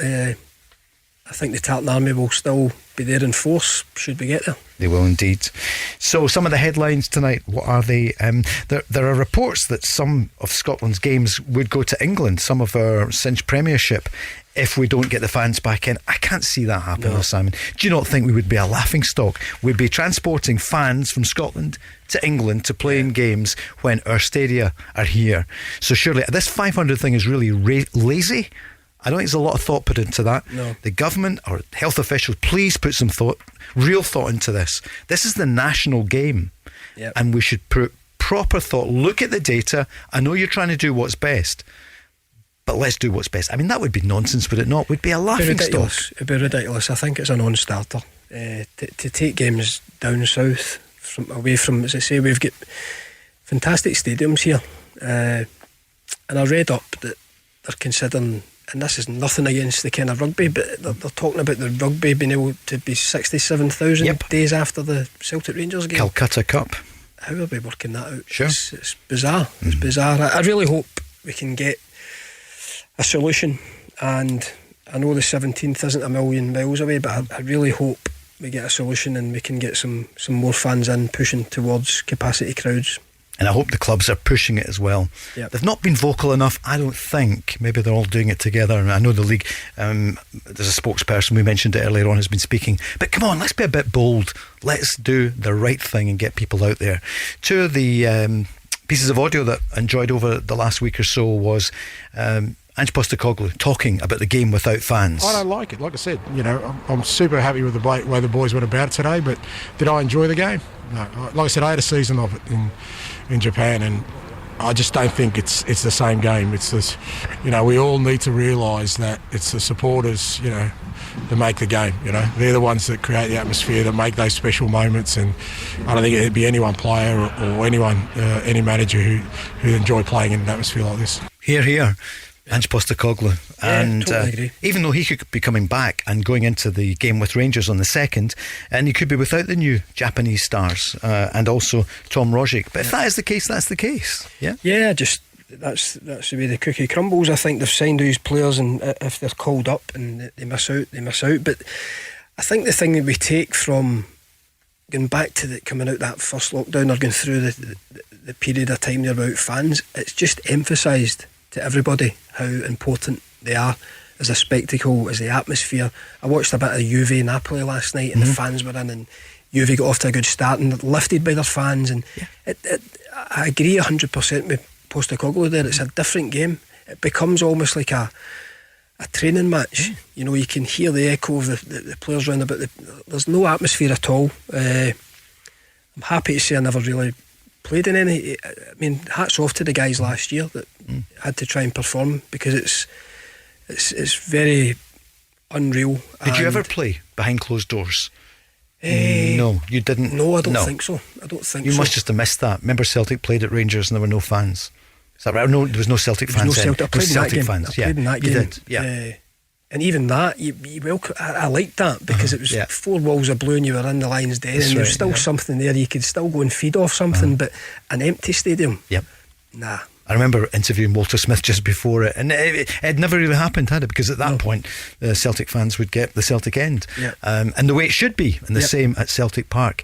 I think the Tartan Army will still be there in force should we get there. They will indeed. So some of the headlines tonight, what are they? There are reports that some of Scotland's games would go to England, some of our cinched Premiership, if we don't get the fans back in. I can't see that happen, though, Simon. Do you not think we would be a laughing stock? We'd be transporting fans from Scotland to England to play in games when our stadia are here. So surely this 500 thing is really lazy I don't think there's a lot of thought put into that. No. The government or health officials, please put some real thought into this. This is the national game. Yep. And we should put proper thought. Look at the data. I know you're trying to do what's best, but let's do what's best. I mean, that would be nonsense, would it not? Would be a laughing stock. It'd be ridiculous. I think it's a non-starter. To take games down south, away from, as I say, we've got fantastic stadiums here. And I read up that they're considering, and this is nothing against the kind of rugby, but they're talking about the rugby being able to be 67,000 days after the Celtic Rangers game. Calcutta Cup. How are we working that out? Sure. It's bizarre. It's bizarre. I really hope we can get a solution, and I know the 17th isn't a million miles away, but I really hope we get a solution and we can get some more fans in, pushing towards capacity crowds. And I hope the clubs are pushing it as well. Yep. They've not been vocal enough, I don't think. Maybe they're all doing it together. And I know the league, there's a spokesperson, we mentioned it earlier on, has been speaking. But come on, let's be a bit bold. Let's do the right thing and get people out there. Two of the pieces of audio that I enjoyed over the last week or so was Ange Postecoglou talking about the game without fans. I don't like it. Like I said, I'm super happy with the way the boys went about it today, but did I enjoy the game? No. Like I said, I had a season of it in Japan, and I just don't think it's the same game. It's this, we all need to realise that it's the supporters, that make the game. They're the ones that create the atmosphere, that make those special moments, and I don't think it'd be any one player or anyone, any manager who enjoy playing in an atmosphere like this. Here. Ange Postecoglou, and totally agree. Even though he could be coming back and going into the game with Rangers on the 2nd, and he could be without the new Japanese stars and also Tom Rogic. But if that is the case, that's the case. Yeah, just that's the way the cookie crumbles. I think they've signed these players, and if they're called up and they miss out, they miss out. But I think the thing that we take from going back to coming out that first lockdown or going through the period of time there without fans, it's just emphasised to everybody how important they are as a spectacle, as the atmosphere. I watched a bit of Juve Napoli last night, and the fans were in, and Juve got off to a good start and lifted by their fans, and I agree 100% with Postecoglou there. It's a different game. It becomes almost like a training match. You can hear the echo of the players round about. There's no atmosphere at all. I'm happy to say I never really played in any. I mean, hats off to the guys last year that had to try and perform, because it's very unreal. Did you ever play behind closed doors? No, you didn't. No, I don't think so. You must just have missed that. Remember, Celtic played at Rangers and there were no fans. Is that right? No, there was no Celtic fans. I played in that game. You did. Yeah. And even that, I liked that, because it was 4 walls of blue and you were in the Lions' Den, and there's still something there. You could still go and feed off something, but an empty stadium. Yep. Nah. I remember interviewing Walter Smith just before it, and it had never really happened, had it? Because at that point, the Celtic fans would get the Celtic end, and the way it should be, and the same at Celtic Park.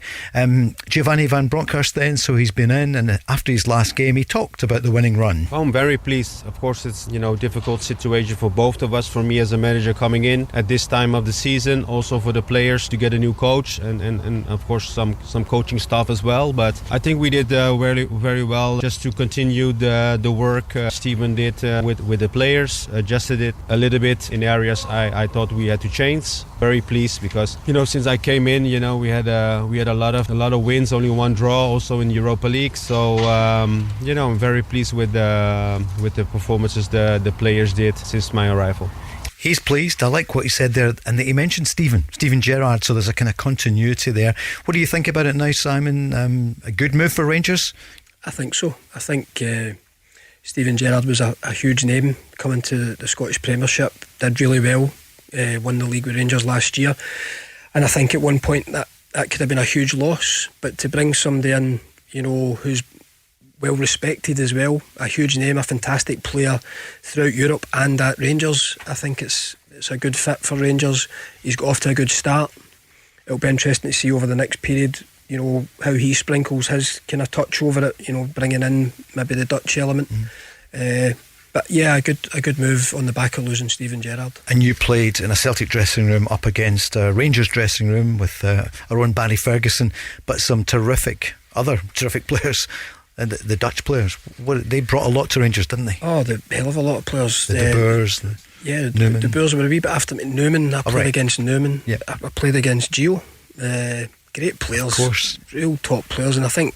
Giovanni Van Bronckhorst then, so he's been in, and after his last game, he talked about the winning run. I'm very pleased. Of course, it's difficult situation for both of us. For me as a manager coming in at this time of the season, also for the players to get a new coach, and of course some coaching staff as well. But I think we did very very well, just to continue the work Stephen did with the players, adjusted it a little bit in areas I thought we had to change. Very pleased, because since I came in, we had a lot of wins, only 1 draw, also in Europa League. So I'm very pleased with the performances the players did since my arrival. He's pleased. I like what he said there, and that he mentioned Steven Gerrard, so there's a kind of continuity there. What do you think about it now, Simon? A good move for Rangers? I think so. I think Steven Gerrard was a huge name coming to the Scottish Premiership, did really well, won the league with Rangers last year, and I think at one point that could have been a huge loss, but to bring somebody in, who's well respected as well, a huge name, a fantastic player throughout Europe and at Rangers, I think it's a good fit for Rangers. He's got off to a good start. It'll be interesting to see over the next period how he sprinkles his kind of touch over it, bringing in maybe the Dutch element. But yeah, a good move on the back of losing Steven Gerrard. And you played in a Celtic dressing room up against a Rangers dressing room with our own Barry Ferguson, but some other terrific players. And the Dutch players, they brought a lot to Rangers, didn't they? Oh, the hell of a lot of players. The De Boers. Yeah, Newman. the Bears were a wee bit after me. Newman, I played against Newman. Yeah. I played against Gio. Great players, Of course. real top players. And I think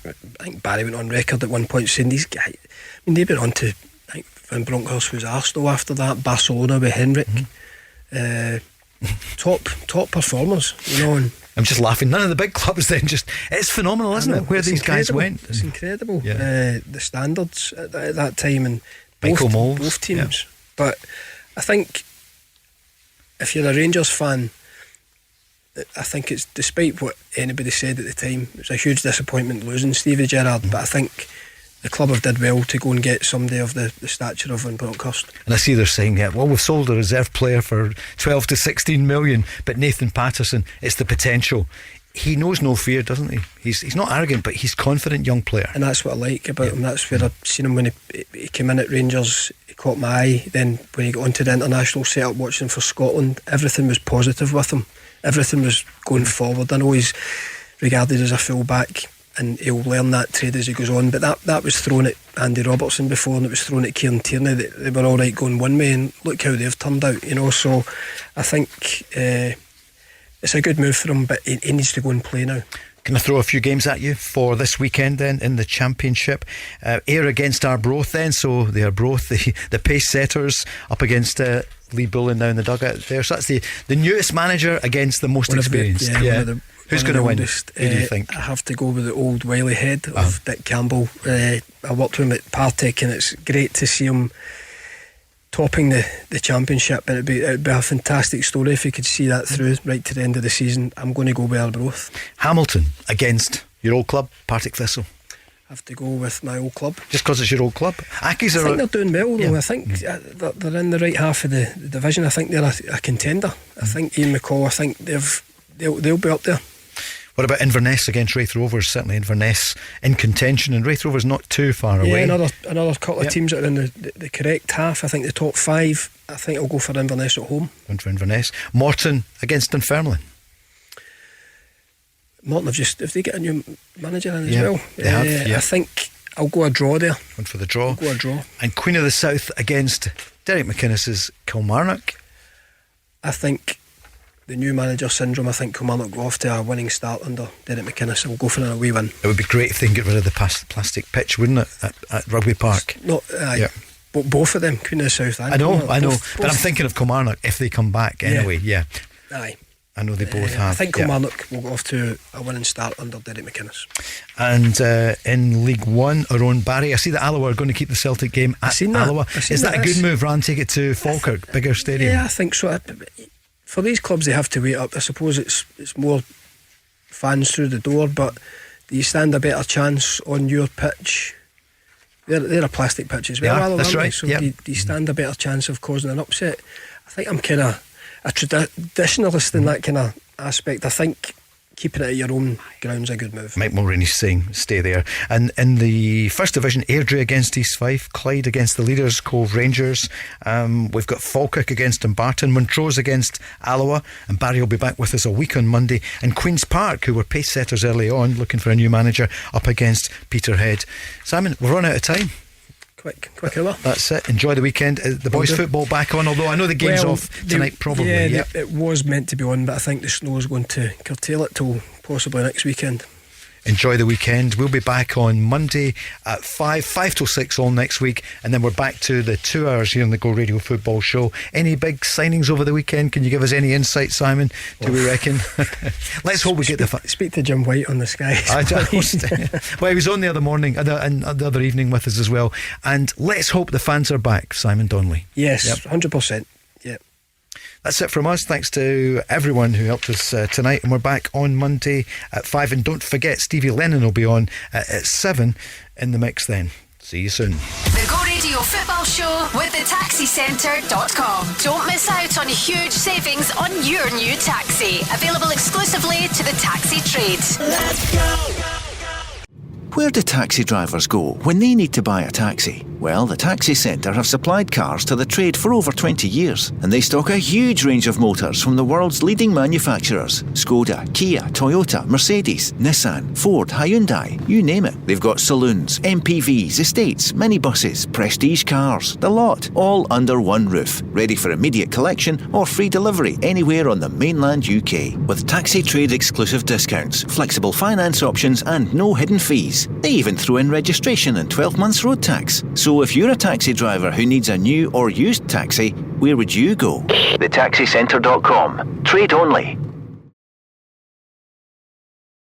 Barry went on record at one point saying these guys, I mean, they went on to, I think Van Bronckhorst was Arsenal after that, Barcelona with Henrik. Top performers, you know. And I'm just laughing. None of the big clubs then it's phenomenal, isn't it? Where it's these guys incredible. went. It's incredible. Yeah. The standards at that time, and Michael Moles, both teams. But I think if you're a Rangers fan, I think it's, despite what anybody said at the time, it was a huge disappointment losing Stevie Gerrard, but I think the club have did well to go and get somebody of the stature of Van Bronckhorst. And I see they're saying, well, we've sold a reserve player for 12 to 16 million, but Nathan Patterson, it's the potential. He knows no fear, doesn't he? He's not arrogant, but he's confident young player. And that's what I like about him. That's where I've seen him when he came in at Rangers. He caught my eye. Then when he got onto the international setup, watching for Scotland, everything was positive with him. Everything was going forward. I know he's regarded as a full-back, and he'll learn that trade as he goes on, but that was thrown at Andy Robertson before, and it was thrown at Kieran Tierney. They were all right going one way, and look how they've turned out, you know. So I think it's a good move for him, but he needs to go and play now. Can I throw a few games at you for this weekend then in the Championship? Ayr against Arbroath then, so the Arbroath, the pace setters, up against Lee Bullen now in the dugout there. So that's the newest manager against the most experienced. Who's going to win? Who do you think? I have to go with the old wily head of Dick Campbell. I worked with him at Partick, and it's great to see him topping the Championship, and it'd be a fantastic story if he could see that through right to the end of the season. I'm going to go with Arbroath. Hamilton against your old club, Partick Thistle. I have to go with my old club. Just because it's your old club? I think they're doing well though. I think they're in the right half of the division. I think they're a contender. I think Ian McCall, I think they'll be up there. What about Inverness against Raith Rovers? Certainly Inverness in contention, and Raith Rovers not too far away. Another couple of teams that are in the correct half. I think the top 5. I think I'll go for Inverness at home. Going for Inverness. Morton against Dunfermline. Morton have they got a new manager in as well? They have. I think I'll go a draw there. Going for the draw. I'll go a draw. And Queen of the South against Derek McInnes's Kilmarnock. I think the new manager syndrome. I think Kilmarnock go off to a winning start under Derek McInnes. I'll go for an away win. It would be great if they can get rid of the plastic pitch, wouldn't it, at Rugby Park? But both of them, Queen of the South. I know. But I'm thinking of Kilmarnock if they come back anyway. Yeah. Aye. I know they both have. I think Kilmarnock will go off to a winning start under Derek McInnes. And in League One, our own Barry, I see that Alloa are going to keep the Celtic game at Alloa. Is that a good move, Ran? Take it to Falkirk, bigger stadium? Yeah, I think so. For these clubs, they have to wait up. I suppose it's more fans through the door, but do you stand a better chance on your pitch? They're a plastic pitch as well. Yeah, that's right. So do you stand a better chance of causing an upset? I think I'm kind of a traditionalist in that kind of aspect. I think keeping it at your own ground's a good move. Mike Mulroney's saying stay there. And in the First Division, Airdrie against East Fife, Clyde against the leaders, Cove Rangers. We've got Falkirk against Dumbarton, Montrose against Alloa, and Barry will be back with us a week on Monday. And Queen's Park, who were pace setters early on, looking for a new manager, up against Peterhead. Simon, we've run out of time. Quick hour. That's it. Enjoy the weekend. The boys' football back on, although I know the game's off tonight probably. It was meant to be on, but I think the snow is going to curtail it till possibly next weekend. Enjoy the weekend. We'll be back on Monday at 5 till 6 all next week, and then we're back to the 2 hours here on the Go Radio Football Show. Any big signings over the weekend? Can you give us any insight, Simon? Do we reckon? Let's hope we get the speak to Jim White on the Sky. Well, he was on the other morning and the other evening with us as well, and let's hope the fans are back. Simon Donnelly. Yes, 100%. Yeah. That's it from us. Thanks to everyone who helped us tonight, and we're back on Monday at 5. And don't forget, Stevie Lennon will be on at 7 in the mix then. See you soon. The Go Radio Football Show with thetaxicentre.com. Don't miss out on huge savings on your new taxi. Available exclusively to the taxi trade. Let's go. where do taxi drivers go when they need to buy a taxi? Well, the Taxi Centre have supplied cars to the trade for over 20 years, and they stock a huge range of motors from the world's leading manufacturers: Skoda, Kia, Toyota, Mercedes, Nissan, Ford, Hyundai, you name it. They've got saloons, MPVs, estates, minibuses, prestige cars, the lot, all under one roof, ready for immediate collection or free delivery anywhere on the mainland UK. With taxi trade exclusive discounts, flexible finance options and no hidden fees. They even throw in registration and 12 months road tax. So if you're a taxi driver who needs a new or used taxi, where would you go? TheTaxiCentre.com. Trade only.